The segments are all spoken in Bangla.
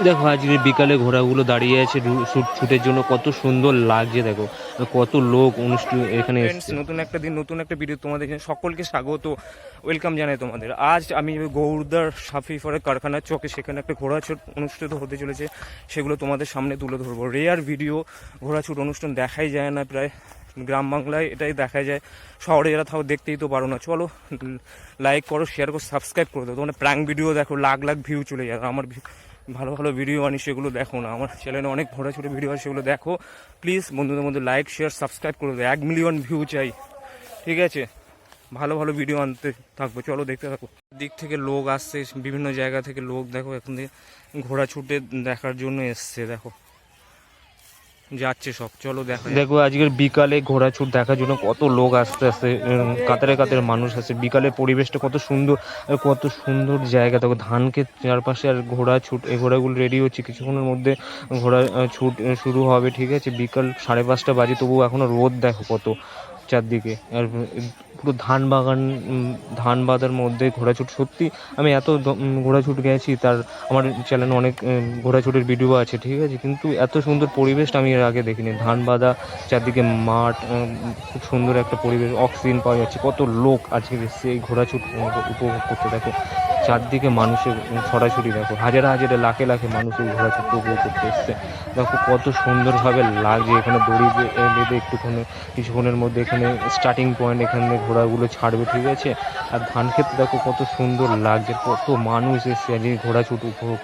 দেখো আজকে বিকালে ঘোড়াগুলো দাঁড়িয়ে আছে ছুটের জন্য, কত সুন্দর লাগছে। দেখো কত লোক অনুষ্ঠান এখানে এসেছে। নতুন একটা দিন, নতুন একটা ভিডিও তোমাদের সকলকে স্বাগত, ওয়েলকাম জানাই তোমাদের। আজ আমি গৌরদার সাফি ফরের কারখানার চকে, সেখানে একটা ঘোড়াছুট অনুষ্ঠিত হতে চলেছে, সেগুলো তোমাদের সামনে তুলে ধরবো। রেয়ার ভিডিও, ঘোড়াছুট অনুষ্ঠান দেখাই যায় না প্রায়, গ্রাম বাংলায় এটাই দেখা যায়, শহরে এরা তাও দেখতেই তো পারো না। চলো লাইক করো, শেয়ার করো, সাবস্ক্রাইব করে দাও। তোমরা প্র্যাঙ্ক ভিডিও দেখো, লাখ লাখ ভিউ চলে যায়। আমার ভালো ভালো ভিডিও আনি, সেগুলো দেখো না। আমার চ্যানেলে অনেক ঘোড়াছুটি ভিডিও আছে, সেগুলো দেখো প্লিজ। বন্ধুদের মধ্যে লাইক শেয়ার সাবস্ক্রাইব করে দাও। 1 মিলিয়ন ভিউ চাই, ঠিক আছে? ভালো ভালো ভিডিও আনতে থাকবো, চলো দেখতে থাকো। দিক থেকে লোক আসছে, বিভিন্ন জায়গা থেকে লোক দেখো এখন থেকে ঘোড়া ছুটে দেখার জন্য এসছে। দেখো যাচ্ছে সব, চলো দেখো। দেখো আজকের বিকালে ঘোড়া ছুট দেখার জন্য কত লোক আসতে আসতে, কাতারে কাতারে মানুষ আসছে। বিকালের পরিবেশটা কত সুন্দর, কত সুন্দর জায়গা। দেখো ধানকে চারপাশে, আর ঘোড়া ছুট, এই ঘোড়াগুলো রেডি হচ্ছে, কিছুক্ষণের মধ্যে ঘোড়া ছুট শুরু হবে, ঠিক আছে? বিকাল 5:30 বাজে, তবুও এখনো রোদ দেখো কত চারদিকে। আর পুরো ধান বাগান, ধান বাঁধার মধ্যে ঘোড়াছুট। সত্যি আমি এত ঘোড়াছুট গেছি, তার আমার চ্যানেলে অনেক ঘোড়াছুটের ভিডিও আছে, ঠিক আছে? কিন্তু এত সুন্দর পরিবেশটা আমি এর আগে দেখিনি। ধান বাঁধা, চারদিকে মাঠ, খুব সুন্দর একটা পরিবেশ, অক্সিজেন পাওয়া যাচ্ছে। কত লোক আজকে এসছে এই ঘোড়াছুট উপভোগ করতে। দেখো চারদিকে মানুষের ছড়াছড়ি, দেখো হাজারে হাজারে লাখে লাখে মানুষ এই ঘোড়াছুট উপভোগ করতে এসছে। দেখো কত সুন্দরভাবে লাগছে। এখানে দড়ি বেঁধে কিছুক্ষণের মধ্যে এখানে স্টার্টিং পয়েন্ট, এখানে ঘোড়াগুলো ছাড়বে, ঠিক আছে? আর ধান ক্ষেত দেখো কত সুন্দর লাগছে, কত মানুষ এসছে আজকে ঘোড়াছুট উপভোগ।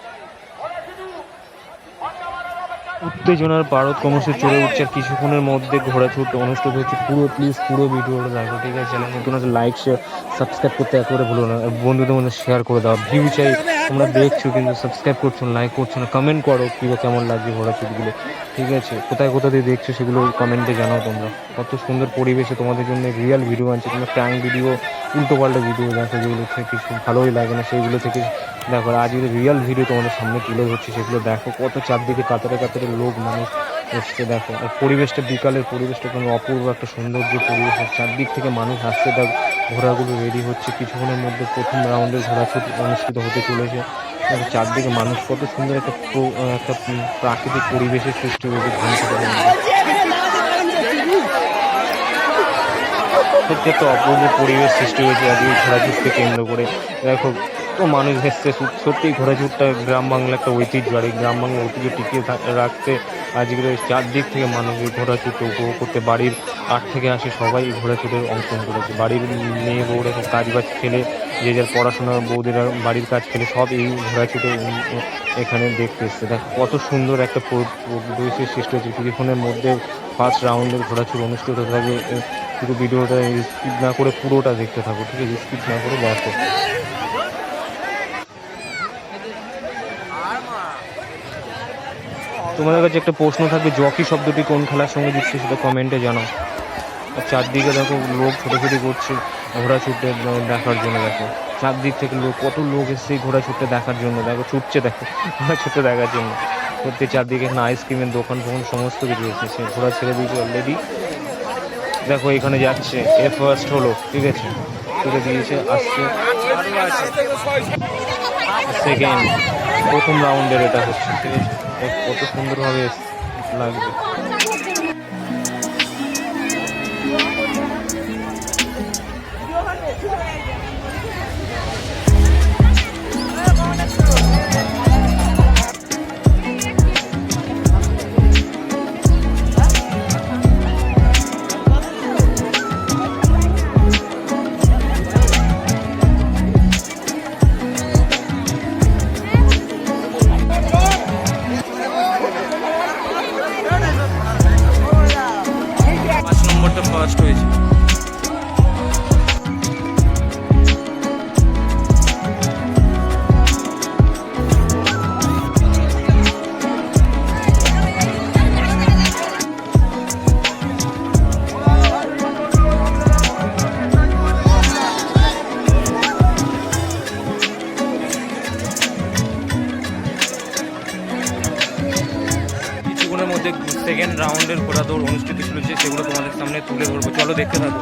উত্তেজনার পারদ ক্রমশ চড়ে উঠছে, আর কিছুক্ষণের মধ্যে ঘোড়াছুট অনুষ্ঠিত হচ্ছে। প্লিজ পুরো ভিডিওটা দেখো, ঠিক আছে? চ্যানেল নতুন আছে, লাইক শেয়ার সাবস্ক্রাইব করতে একেবারে ভুলো না। বন্ধুদের মধ্যে শেয়ার করে দাও। ভিউ চাই, তোমরা দেখছো কিন্তু সাবস্ক্রাইব করছো না, লাইক করছো না। কমেন্ট করো কেমন লাগছে ঘোড়াছুটগুলো, ঠিক আছে? কোথায় কোথা দিয়ে দেখছো সেগুলো কমেন্টে জানাও তোমরা। কত সুন্দর পরিবেশে তোমাদের জন্য রিয়েল ভিডিও আনছে। তোমরা প্র্যাঙ্ক ভিডিও, উল্টোপাল্টা ভিডিও দেখো, যেগুলো থেকে কিছু ভালোই লাগে না, সেইগুলো থেকে দেখো। আজ রিয়েল ভিডিও তোমাদের সামনে তুলে ধরছি, সেগুলো দেখো। কত চারদিকে কাতারে কাতারে লোক মানুষ এসছে, দেখো। আর পরিবেশটা, বিকালের পরিবেশটা কোনো অপূর্ব একটা সৌন্দর্য পরিবেশ। চারদিক থেকে মানুষ আসছে, দেখ ঘোড়াগুলো রেডি হচ্ছে। কিছুক্ষণের মধ্যে প্রথম রাউন্ডের ঘোড়াছুট অনুষ্ঠিত হতে চলেছে। চারদিকে মানুষ, কত সুন্দর একটা প্রাকৃতিক পরিবেশের সৃষ্টি হয়েছে ধান খেতের মধ্যে। সত্যি একটা অপূর্ব পরিবেশ সৃষ্টি হয়েছে আজকে ঘোড়াছুটকে কেন্দ্র করে। দেখো তো মানুষ এসছে। সত্যি ঘোড়াছুটটা গ্রাম বাংলা একটা ঐতিহ্য, আর এই গ্রাম বাংলার ঐতিহ্য টিকিয়ে রাখতে আজকের চারদিক থেকে মানুষ এই ঘোড়াছুট উপভোগ করতে, বাড়ির 8 থেকে আসে সবাই এই ঘোড়াছুটের অংশগ্রহণ করেছে। বাড়ির মেয়ে বউরা সব কাজ বাজ ফেলে, যে যার পড়াশোনা, বৌদিরা বাড়ির কাজ ফেলে সব এই ঘোড়াছুটে এখানে দেখতে এসছে। দেখো কত সুন্দর একটা পরিবেশের সৃষ্টি হয়েছে। কিছুক্ষণের মধ্যে ফার্স্ট রাউন্ডের ঘোড়াছুট অনুষ্ঠিত থাকবে। পুরো ভিডিওটা স্কিপ না করে পুরোটা দেখতে থাকো, ঠিক আছে? স্কিপ না করে দেখো। তোমাদের কাছে একটা প্রশ্ন থাকবে, জকি শব্দটি কোন খেলার সঙ্গে যুক্ত, সেটা কমেন্টে জানাও। আর চারদিকে দেখো লোক ছোটাছুটি করছে ঘোড়া ছুটে দেখার জন্য। দেখো চারদিক থেকে লোক, কত লোক এসছে ঘোড়া ছুটতে দেখার জন্য। দেখো ছুটছে, দেখো ঘোড়া ছুটতে দেখার জন্য। সত্যি চারদিকে এখানে আইসক্রিমের দোকান ফোকান সমস্ত কিছু এসেছে। ঘোড়া ছেড়ে দিয়েছে অলরেডি। দেখো এখানে যাচ্ছে, এ ফার্স্ট হলো, ঠিক আছে? ছেড়ে দিয়েছে, আসছে সেকেন্ড, প্রথম রাউন্ডের এটা হচ্ছে, ঠিক আছে? কত সুন্দরভাবে লাগবে। ফার্স্ট হয়েছে। মধ্যে সেকেন্ড রাউন্ডের ঘোড়া দৌড় অনুষ্ঠিত চলেছে, সেগুলো তোমাদের সামনে তুলে ধরবো, চলো দেখতে থাকো।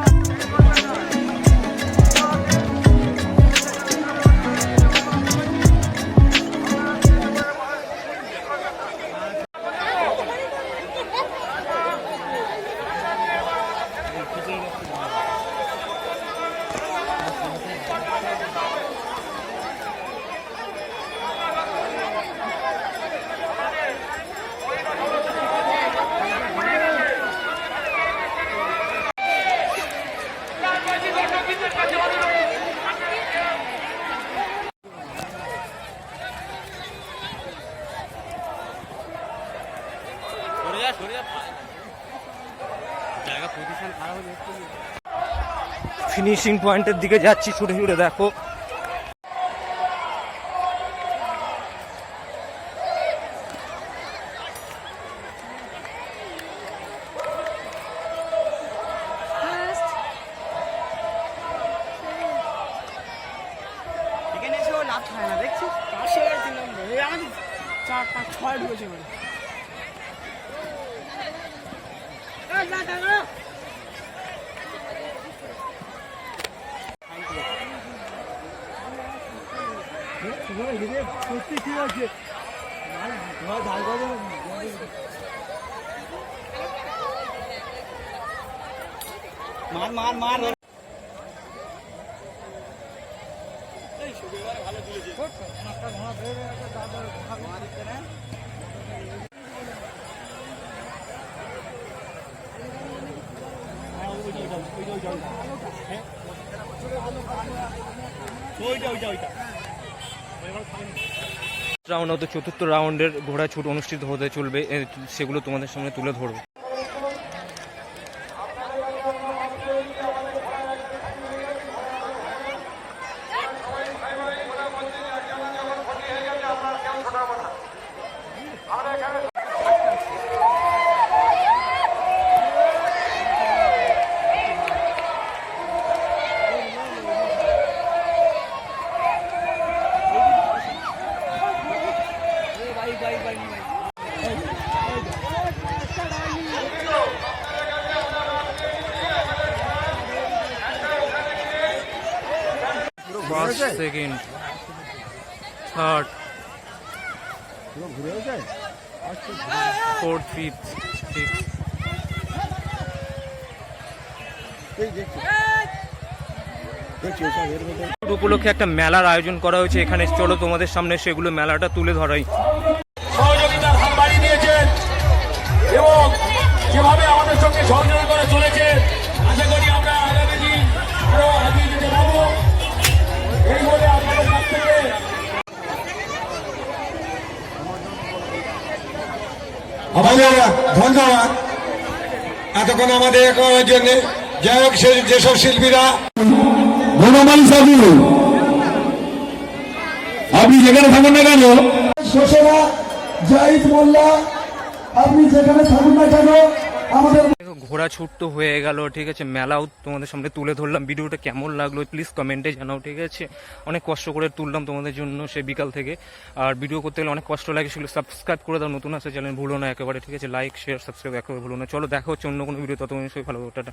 ফিনিশিং পয়েন্টের দিকে যাচ্ছি ছুটে ছুটে, দেখো এখানে এসেও লাভ হয় না, দেখছিস? 5 এই আমাদের 4 5 6 ঢুকেছে মানে। মার মার মার রাউন্ড হতো, চতুর্থ রাউন্ডের ঘোড়া ছুট অনুষ্ঠিত হতে চলবে, সেগুলো তোমাদের সামনে তুলে ধরবো। First, second, third, fourth, fifth, six. উপলক্ষে একটা মেলার আয়োজন করা হয়েছে এখানে, চলো তোমাদের সামনে সেগুলো মেলাটা তুলে ধরাই। সহযোগিতার হাত বাড়িয়ে দিয়েছেন এবং যেভাবে আমাদের সঙ্গে সহযোগিতা করে চলেছে, আশা করি আমরা আগামী দিন আরো এগিয়ে যেতে পারবো। এই বলে আপনাদের কাছ থেকে আমাদের ধন্যবাদ এতক্ষণ আমাদের করার জন্য। যাই হোক, যেসব শিল্পীরা বনমালী সাধু, আপনি যেখানে থাকুন না কেন, শোষরা জাহিদ মোল্লা, আপনি যেখানে থাকুন না কেন আমাদের ঘোড়া ছুট তো হয়ে গেল, ঠিক আছে, মেলাও তোমাদের সামনে তুলে ধরলাম। ভিডিওটা কেমন লাগলো প্লিজ কমেন্টে জানাও, ঠিক আছে। অনেক কষ্ট করে তুললাম তোমাদের জন্য সে বিকাল থেকে, আর ভিডিও করতে গেলে অনেক কষ্ট লাগে, সেগুলো সাবস্ক্রাইব করে দাও, নতুন আসে চ্যানেল ভুলো না একেবারে, ঠিক আছে। লাইক শেয়ার সাবস্ক্রাইব একেবারে ভুলো না। চলো দেখা হচ্ছে অন্য কোনো ভিডিও, ততক্ষণ সবাই ভালো, টাটা।